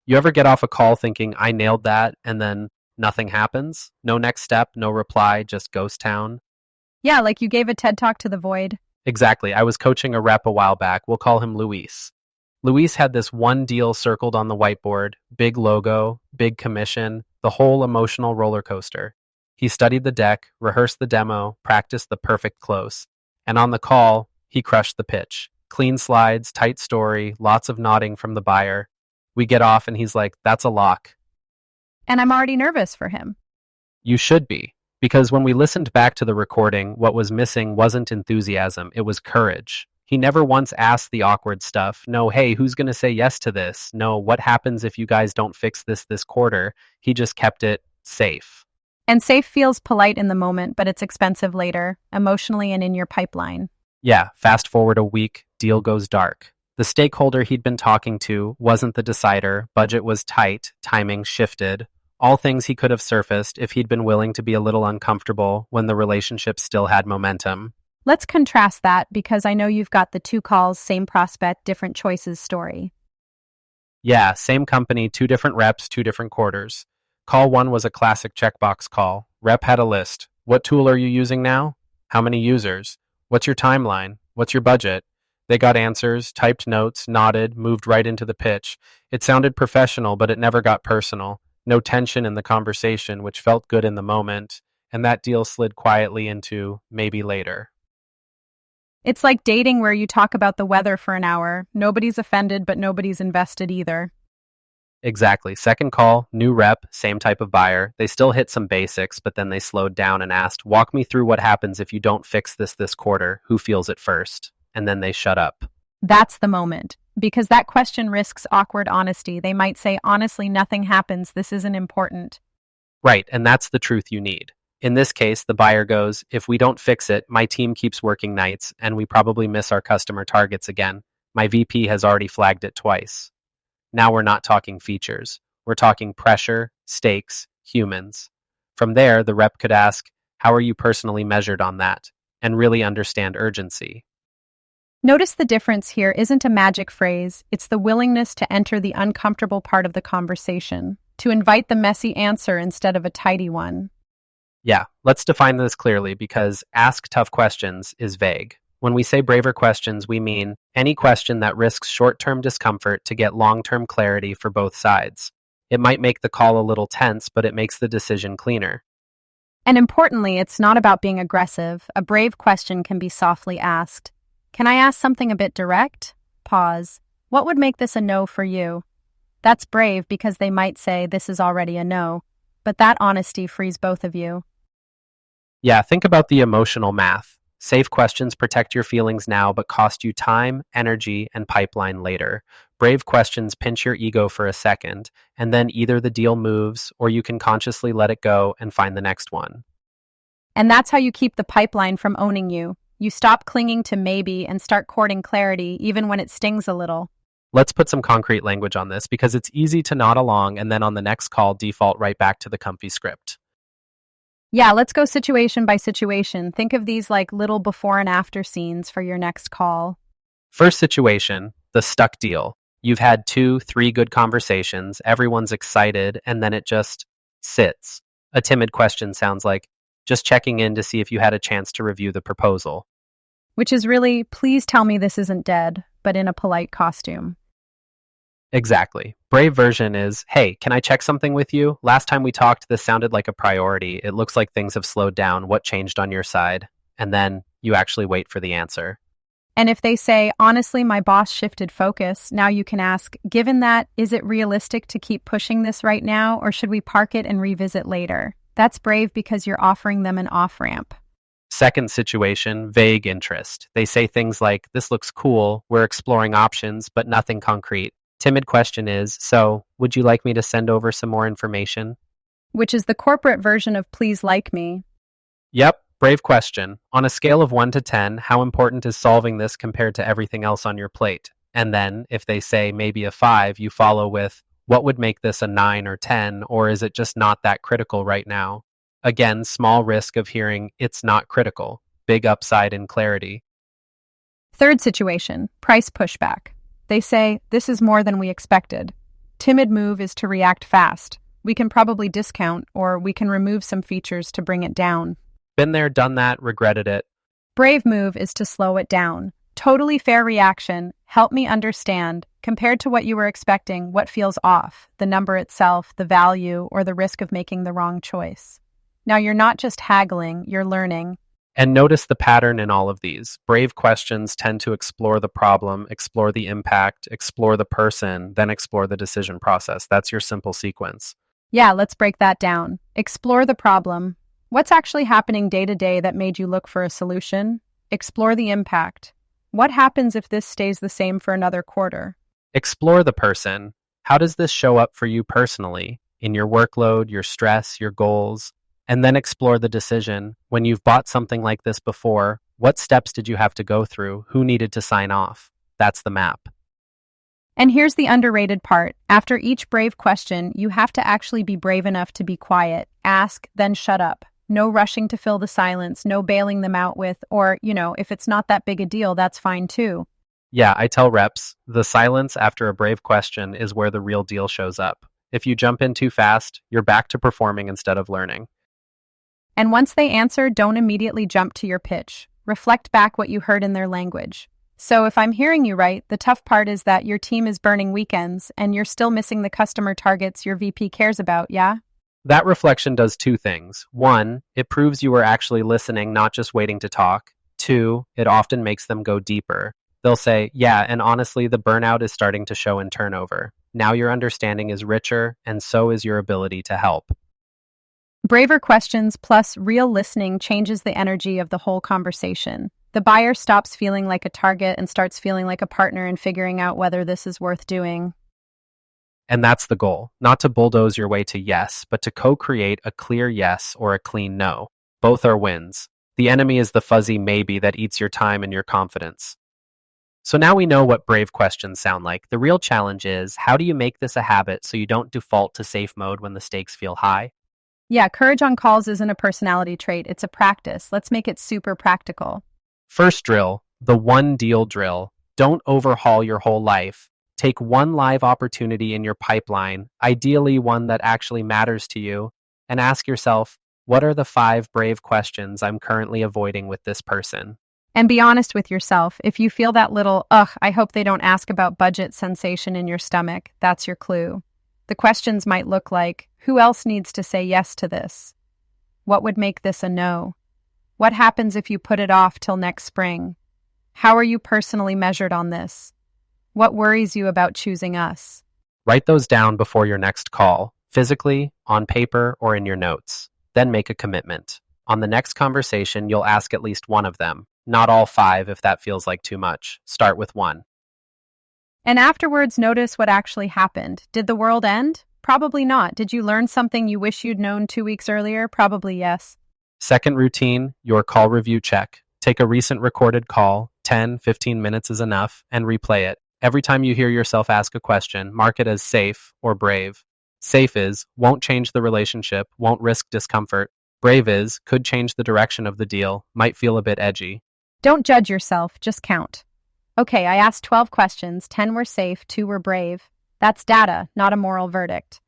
You ever get off a call thinking, I nailed that, and then nothing happens? No next step, no reply, just ghost town? Yeah, like you gave a TED talk to the void. Exactly. I was coaching a rep a while back. We'll call him Luis. Luis had this one deal circled on the whiteboard, big logo, big commission, the whole emotional roller coaster. He studied the deck, rehearsed the demo, practiced the perfect close. And on the call, he crushed the pitch. Clean slides, tight story, lots of nodding from the buyer. We get off and he's like, that's a lock. And I'm already nervous for him. You should be. Because when we listened back to the recording, what was missing wasn't enthusiasm, it was courage. He never once asked the awkward stuff. No, hey, who's going to say yes to this? No, what happens if you guys don't fix this quarter? He just kept it safe. And safe feels polite in the moment, but it's expensive later, emotionally and in your pipeline. Yeah, fast forward a week, deal goes dark. The stakeholder he'd been talking to wasn't the decider, budget was tight, timing shifted. All things he could have surfaced if he'd been willing to be a little uncomfortable when the relationship still had momentum. Let's contrast that because I know you've got the two calls, same prospect, different choices story. Yeah, same company, two different reps, two different quarters. Call one was a classic checkbox call. Rep had a list. What tool are you using now? How many users? What's your timeline? What's your budget? They got answers, typed notes, nodded, moved right into the pitch. It sounded professional, but it never got personal. No tension in the conversation, which felt good in the moment, and that deal slid quietly into maybe later. It's like dating where you talk about the weather for an hour. Nobody's offended, but nobody's invested either. Exactly. Second call, new rep, same type of buyer. They still hit some basics, but then they slowed down and asked, walk me through what happens if you don't fix this quarter. Who feels it first? And then they shut up. That's the moment. Because that question risks awkward honesty. They might say, honestly, nothing happens. This isn't important. Right, and that's the truth you need. In this case, the buyer goes, if we don't fix it, my team keeps working nights, and we probably miss our customer targets again. My VP has already flagged it twice. Now we're not talking features. We're talking pressure, stakes, humans. From there, the rep could ask, how are you personally measured on that? And really understand urgency. Notice the difference here isn't a magic phrase. It's the willingness to enter the uncomfortable part of the conversation, to invite the messy answer instead of a tidy one. Yeah, let's define this clearly because ask tough questions is vague. When we say braver questions, we mean any question that risks short-term discomfort to get long-term clarity for both sides. It might make the call a little tense, but it makes the decision cleaner. And importantly, it's not about being aggressive. A brave question can be softly asked. Can I ask something a bit direct? Pause. What would make this a no for you? That's brave because they might say this is already a no, but that honesty frees both of you. Yeah, think about the emotional math. Safe questions protect your feelings now, but cost you time, energy, and pipeline later. Brave questions pinch your ego for a second, and then either the deal moves or you can consciously let it go and find the next one. And that's how you keep the pipeline from owning you. You stop clinging to maybe and start courting clarity, even when it stings a little. Let's put some concrete language on this because it's easy to nod along and then on the next call default right back to the comfy script. Yeah, let's go situation by situation. Think of these like little before and after scenes for your next call. First situation, the stuck deal. You've had 2, 3 good conversations, everyone's excited, and then it just sits. A timid question sounds like, just checking in to see if you had a chance to review the proposal. Which is really, please tell me this isn't dead, but in a polite costume. Exactly. Brave version is, hey, can I check something with you? Last time we talked, this sounded like a priority. It looks like things have slowed down. What changed on your side? And then you actually wait for the answer. And if they say, honestly, my boss shifted focus, now you can ask, given that, is it realistic to keep pushing this right now, or should we park it and revisit later? That's brave because you're offering them an off-ramp. Second situation, vague interest. They say things like, this looks cool, we're exploring options, but nothing concrete. Timid question is, so, would you like me to send over some more information? Which is the corporate version of please like me. Yep, brave question. On a scale of 1 to 10, how important is solving this compared to everything else on your plate? And then, if they say maybe a 5, you follow with, what would make this a 9 or 10, or is it just not that critical right now? Again, small risk of hearing, it's not critical. Big upside in clarity. Third situation, price pushback. They say, this is more than we expected. Timid move is to react fast. We can probably discount, or we can remove some features to bring it down. Been there, done that, regretted it. Brave move is to slow it down. Totally fair reaction. Help me understand. Compared to what you were expecting, what feels off? The number itself, the value, or the risk of making the wrong choice? Now, you're not just haggling, you're learning. And notice the pattern in all of these. Brave questions tend to explore the problem, explore the impact, explore the person, then explore the decision process. That's your simple sequence. Yeah, let's break that down. Explore the problem. What's actually happening day to day that made you look for a solution? Explore the impact. What happens if this stays the same for another quarter? Explore the person. How does this show up for you personally, in your workload, your stress, your goals? And then explore the decision. When you've bought something like this before, what steps did you have to go through? Who needed to sign off? That's the map. And here's the underrated part. After each brave question, you have to actually be brave enough to be quiet. Ask, then shut up. No rushing to fill the silence, no bailing them out with, or, if it's not that big a deal, that's fine too. Yeah, I tell reps, the silence after a brave question is where the real deal shows up. If you jump in too fast, you're back to performing instead of learning. And once they answer, don't immediately jump to your pitch. Reflect back what you heard in their language. So if I'm hearing you right, the tough part is that your team is burning weekends and you're still missing the customer targets your VP cares about, yeah? That reflection does two things. One, it proves you were actually listening, not just waiting to talk. Two, it often makes them go deeper. They'll say, yeah, and honestly, the burnout is starting to show in turnover. Now your understanding is richer, and so is your ability to help. Braver questions plus real listening changes the energy of the whole conversation. The buyer stops feeling like a target and starts feeling like a partner in figuring out whether this is worth doing. And that's the goal, not to bulldoze your way to yes, but to co-create a clear yes or a clean no. Both are wins. The enemy is the fuzzy maybe that eats your time and your confidence. So now we know what brave questions sound like. The real challenge is, how do you make this a habit so you don't default to safe mode when the stakes feel high? Yeah, courage on calls isn't a personality trait, it's a practice. Let's make it super practical. First drill, the one deal drill. Don't overhaul your whole life. Take one live opportunity in your pipeline, ideally one that actually matters to you, and ask yourself, what are the 5 brave questions I'm currently avoiding with this person? And be honest with yourself. If you feel that little, ugh, I hope they don't ask about budget sensation in your stomach, that's your clue. The questions might look like, who else needs to say yes to this? What would make this a no? What happens if you put it off till next spring? How are you personally measured on this? What worries you about choosing us? Write those down before your next call, physically, on paper, or in your notes. Then make a commitment. On the next conversation, you'll ask at least one of them. Not all 5 if that feels like too much. Start with 1. And afterwards, notice what actually happened. Did the world end? Probably not. Did you learn something you wish you'd known 2 weeks earlier? Probably yes. Second routine, your call review check. Take a recent recorded call, 10, 15 minutes is enough, and replay it. Every time you hear yourself ask a question, mark it as safe or brave. Safe is, won't change the relationship, won't risk discomfort. Brave is, could change the direction of the deal, might feel a bit edgy. Don't judge yourself, just count. Okay, I asked 12 questions, 10 were safe, 2 were brave. That's data, not a moral verdict.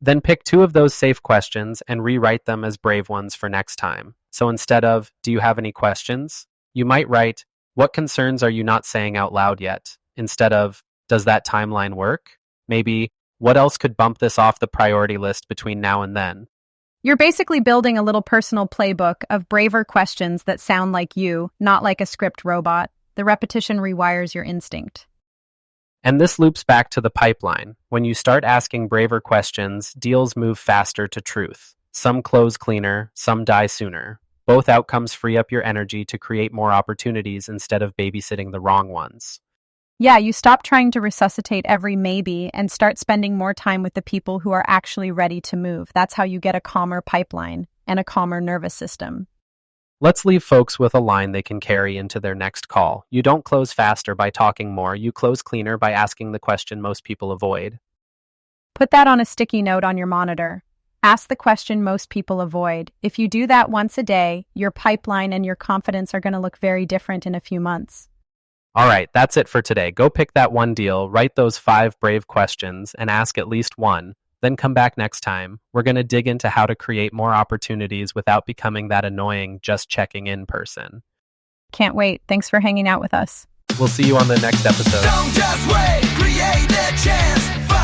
Then pick 2 of those safe questions and rewrite them as brave ones for next time. So instead of, do you have any questions? You might write, what concerns are you not saying out loud yet? Instead of, does that timeline work? Maybe, what else could bump this off the priority list between now and then? You're basically building a little personal playbook of braver questions that sound like you, not like a script robot. The repetition rewires your instinct. And this loops back to the pipeline. When you start asking braver questions, deals move faster to truth. Some close cleaner, some die sooner. Both outcomes free up your energy to create more opportunities instead of babysitting the wrong ones. Yeah, you stop trying to resuscitate every maybe and start spending more time with the people who are actually ready to move. That's how you get a calmer pipeline and a calmer nervous system. Let's leave folks with a line they can carry into their next call. You don't close faster by talking more. You close cleaner by asking the question most people avoid. Put that on a sticky note on your monitor. Ask the question most people avoid. If you do that once a day, your pipeline and your confidence are going to look very different in a few months. All right, that's it for today. Go pick that one deal, write those 5 brave questions, and ask at least one. Then come back next time. We're going to dig into how to create more opportunities without becoming that annoying just checking in person. Can't wait. Thanks for hanging out with us. We'll see you on the next episode. Don't just wait, create a chance.